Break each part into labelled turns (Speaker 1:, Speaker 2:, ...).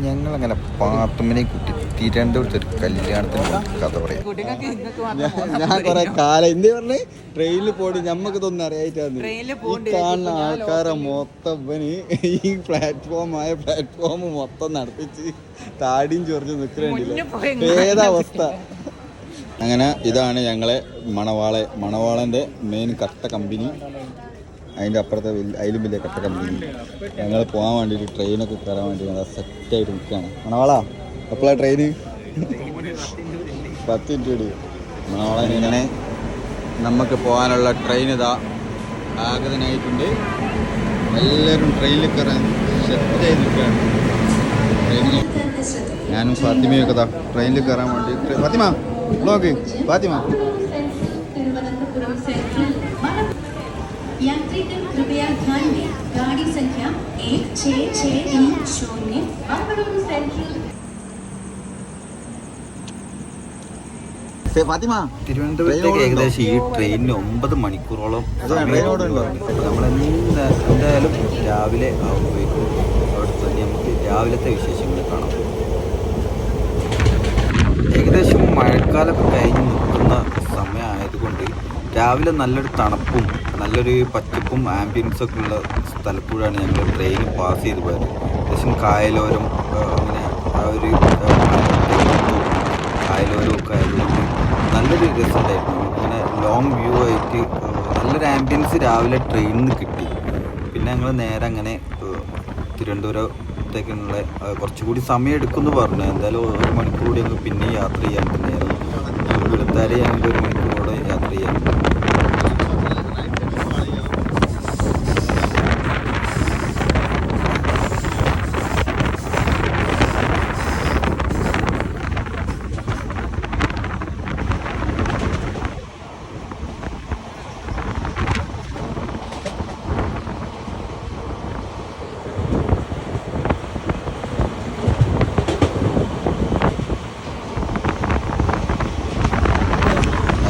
Speaker 1: ഞങ്ങളങ്ങനെ പാത്തുമ്മനെ കൂട്ടി തിരുവനന്തപുരത്ത് ഒരു കല്യാണത്തിന് കഥ പറയാം.
Speaker 2: ഞാൻ കൊറേ കാലം എന്ത് പറഞ്ഞ് ട്രെയിനിൽ പോയിട്ട് ഞമ്മക്ക് ഇതൊന്നും അറിയായിട്ടാണ്. ഈ കാണുന്ന ആൾക്കാരെ മൊത്തം ഈ പ്ലാറ്റ്ഫോം മൊത്തം നടത്തിച്ച് താടിയും ചൊറിഞ്ഞ് നിൽക്കുന്നുണ്ടല്ലോ. ഏതവസ്ഥ. അങ്ങനെ ഇതാണ് ഞങ്ങളെ മണവാളൻ്റെ മെയിൻ കട്ട കമ്പനി. അതിൻ്റെ അപ്പുറത്തെ അതിലും വലിയ കട്ട കമ്പനി. ഞങ്ങൾ പോകാൻ വേണ്ടിയിട്ട് ട്രെയിനൊക്കെ കയറാൻ വേണ്ടി നല്ല സെറ്റായിട്ട് നിൽക്കുകയാണ്. മണവാള എപ്പോഴാണ് ട്രെയിന്? 10 മിനിറ്റ് കൂടി. മണവാള ഇങ്ങനെ നമുക്ക് പോകാനുള്ള ട്രെയിൻ ഇതാ ആഗതനായിട്ടുണ്ട്. എല്ലാവരും ട്രെയിനിൽ കയറാൻ സെറ്റായി നിൽക്കുകയാണ്. ട്രെയിനിൽ ഞാനും ഫാത്തിമയൊക്കെ ഇതാ ട്രെയിനിൽ കയറാൻ വേണ്ടി. ഫാത്തിമ നോക്ക്, ഫാത്തിമ.
Speaker 3: यात्रीगण कृपया ध्यान दें, गाड़ी संख्या 1660 बंगलुरु सेंट्रल।
Speaker 1: തിരുവനന്തപുരത്തേക്ക് ഏകദേശം ഈ ട്രെയിനിന് 9 മണിക്കൂറോളം നമ്മളെന്തായാലും രാവിലെ ആവുമ്പോഴേക്കും അവിടെ തന്നെ നമുക്ക് രാവിലത്തെ വിശേഷങ്ങൾ കാണാം. ഏകദേശം മഴക്കാലമൊക്കെ കഴിഞ്ഞ് നിൽക്കുന്ന സമയമായതുകൊണ്ട് രാവിലെ നല്ലൊരു തണുപ്പും നല്ലൊരു പച്ചപ്പും ആംബിയൻസൊക്കെ ഉള്ള സ്ഥലത്തൂടെയാണ് ഞങ്ങൾ ട്രെയിൻ പാസ് ചെയ്ത് പോയത്. ഏകദേശം കായലോരം അങ്ങനെ ആ ഒരു കായലോരമൊക്കെ ആയതുകൊണ്ട് നല്ലൊരു രസമുണ്ടായിരുന്നു. അങ്ങനെ ലോങ് വ്യൂ ആയിട്ട് നല്ലൊരു ആംബിയൻസ് രാവിലെ ട്രെയിനിൽ നിന്ന് കിട്ടി. പിന്നെ ഞങ്ങൾ നേരെ അങ്ങനെ തിരുവനന്തപുരത്തേക്കുള്ള കുറച്ചുകൂടി സമയം എടുക്കുമെന്ന് പറഞ്ഞു. എന്തായാലും 1 മണിക്കൂർ കൂടി ഞങ്ങൾ പിന്നെ യാത്ര ചെയ്യാൻ തന്നെയായിരുന്നു. ഇവിടുത്തെ ഞങ്ങൾക്ക് 1 മണിക്കൂറോടെ യാത്ര ചെയ്യാൻ.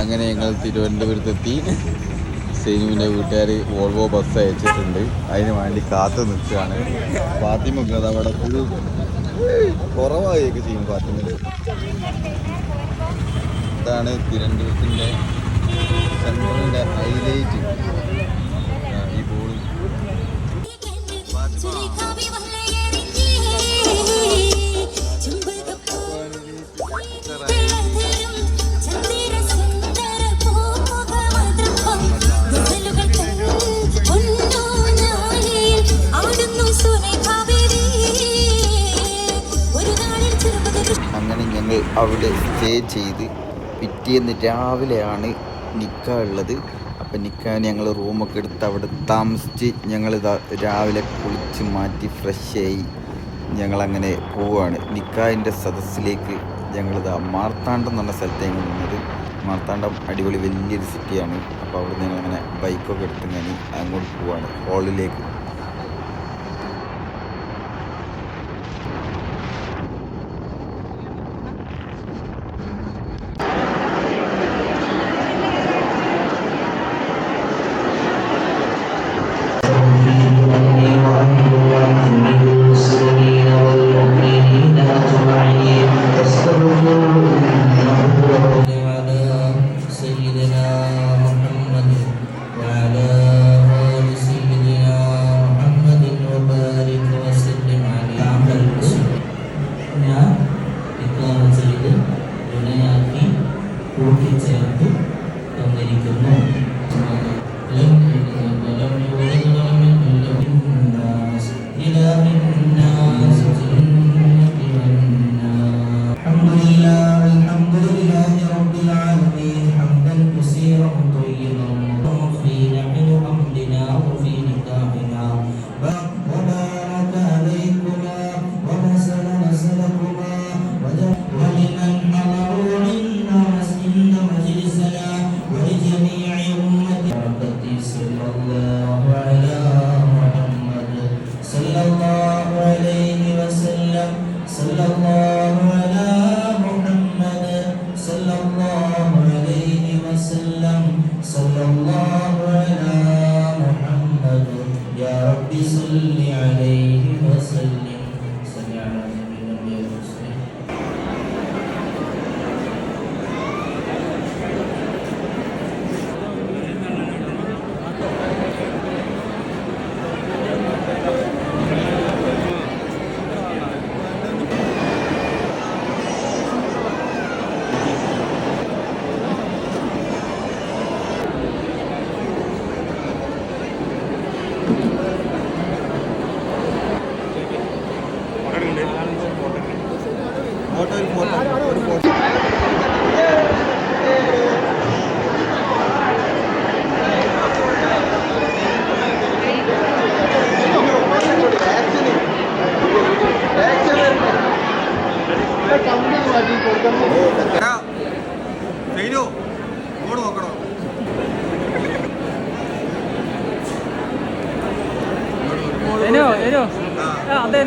Speaker 1: അങ്ങനെ ഞങ്ങൾ തിരുവനന്തപുരത്തെത്തി. സൈനുവിൻ്റെ വീട്ടുകാർ വോൾവോ ബസ് അയച്ചിട്ടുണ്ട്. അതിന് വേണ്ടി കാത്തു നിൽക്കുകയാണ്. ഫാത്തിമൊക്കെ അത് അവിടെ ഫുൾ കുറവായൊക്കെ ചെയ്യും. ഫാത്തിമ ഇതാണ് തിരുവനന്തപുരത്തിൻ്റെ സെൻട്രലിൻ്റെ ഹൈലൈറ്റ്. ഈ ബോർഡ് അങ്ങനെ ഞങ്ങൾ അവിടെ സ്റ്റേ ചെയ്ത് പിറ്റേന്ന് രാവിലെയാണ് നിക്കാ ഉള്ളത്. അപ്പം നിക്കാന് ഞങ്ങൾ റൂമൊക്കെ എടുത്ത് അവിടെ താമസിച്ച് ഞങ്ങളിതാ രാവിലെ കുളിച്ച് മാറ്റി ഫ്രഷായി ഞങ്ങളങ്ങനെ പോവുകയാണ് നിക്കാഹിൻ്റെ സദസ്സിലേക്ക്. ഞങ്ങളിതാ മാർത്താണ്ഡം എന്ന് പറഞ്ഞ സ്ഥലത്തേക്ക് നിന്നത്. മാർത്താണ്ഡം അടിപൊളി വലിയൊരു സിറ്റിയാണ്. അപ്പോൾ അവിടെ ഞങ്ങളങ്ങനെ ബൈക്കൊക്കെ എടുത്തിങ്ങനെ അങ്ങോട്ട് പോവുകയാണ് ഹാളിലേക്ക്.
Speaker 4: سيدنا محمد وعلى آل سيدنا അതെ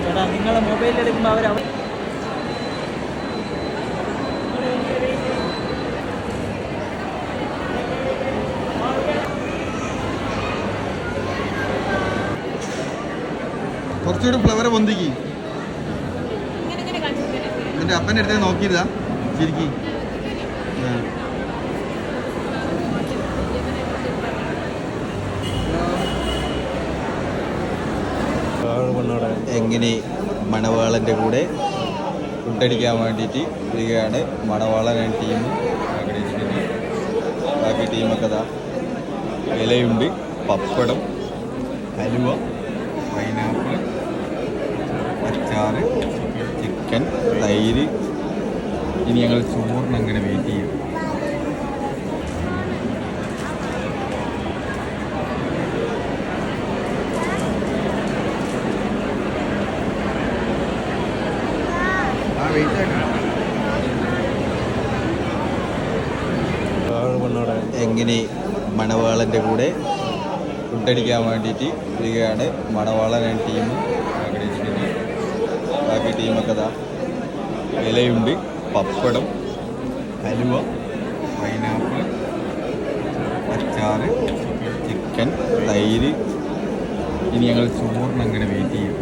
Speaker 4: ചേട്ടാ നിങ്ങളെ മൊബൈലിൽ എടുക്കുമ്പോൾ അവർ
Speaker 2: കുറച്ചുകൂടി ഫ്ലവർ പൊന്തിക്ക്. എൻ്റെ അപ്പൻ്റെ അടുത്ത് നോക്കിയതാ ശരിക്കും. എങ്ങനെ മണവാളൻ്റെ കൂടെ ഫുഡടിക്കാൻ വേണ്ടിയിട്ട് വരികയാണ്. മണവാളൻ ടീം ബാക്കി ടീമൊക്കെ ഇതാ. ഇലയുണ്ട്, പപ്പടം, ഹലുവ, പൈനാപ്പിൾ, അച്ചാറ്, ചിക്കൻ, തൈര്. ഇനി ഞങ്ങൾ ചോറിന് അങ്ങനെ വെയിറ്റ് ചെയ്യും. എങ്ങനെ മണവാളൻ്റെ കൂടെ ഫുഡടിക്കാൻ വേണ്ടിയിട്ട് വരികയാണ്. മണവാളൻ ടീം ബാക്കി ടീമൊക്കെ ഇതാ. ഇലയുണ്ട്, പപ്പടം, ഹലുവ, പൈനാപ്പിൾ, അച്ചാറ്, ചിക്കൻ, തൈര്. ഇനി ഞങ്ങൾ ചോറിന് അങ്ങനെ വെയിറ്റ് ചെയ്യും.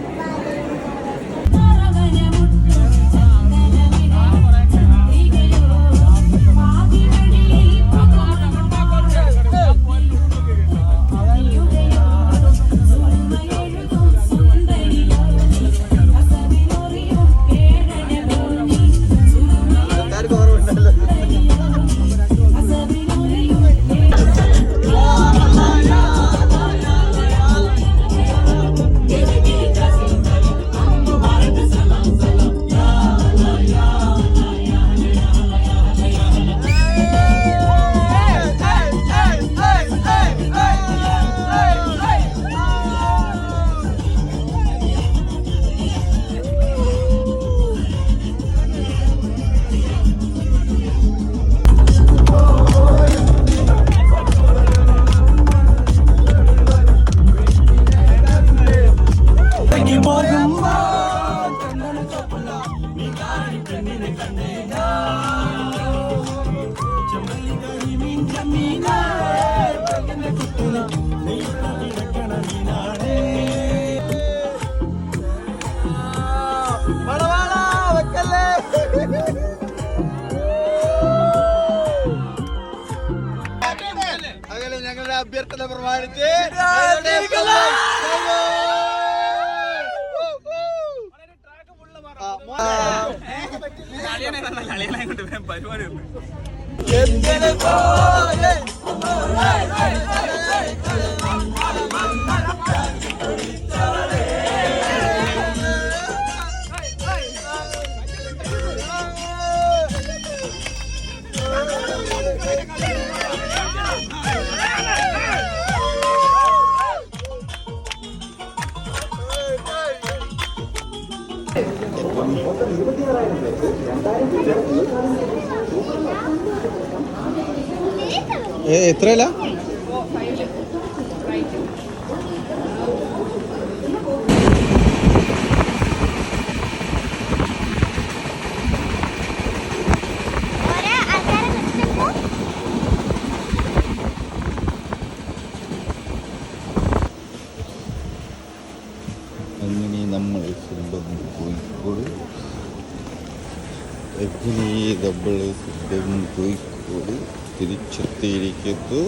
Speaker 2: അങ്ങനെ ഞങ്ങളുടെ അഭ്യർത്ഥന പ്രമാണിച്ച് പരിപാടി
Speaker 5: Thank you.
Speaker 2: എത്രയല്ല അങ്ങനെ നമ്മൾ സ്വന്തം കോഴിക്കോട് എങ്ങനെ നമ്മൾ സ്വന്തം കോഴിക്കോട് തിരിച്ചെത്തിയിരിക്കുന്നു.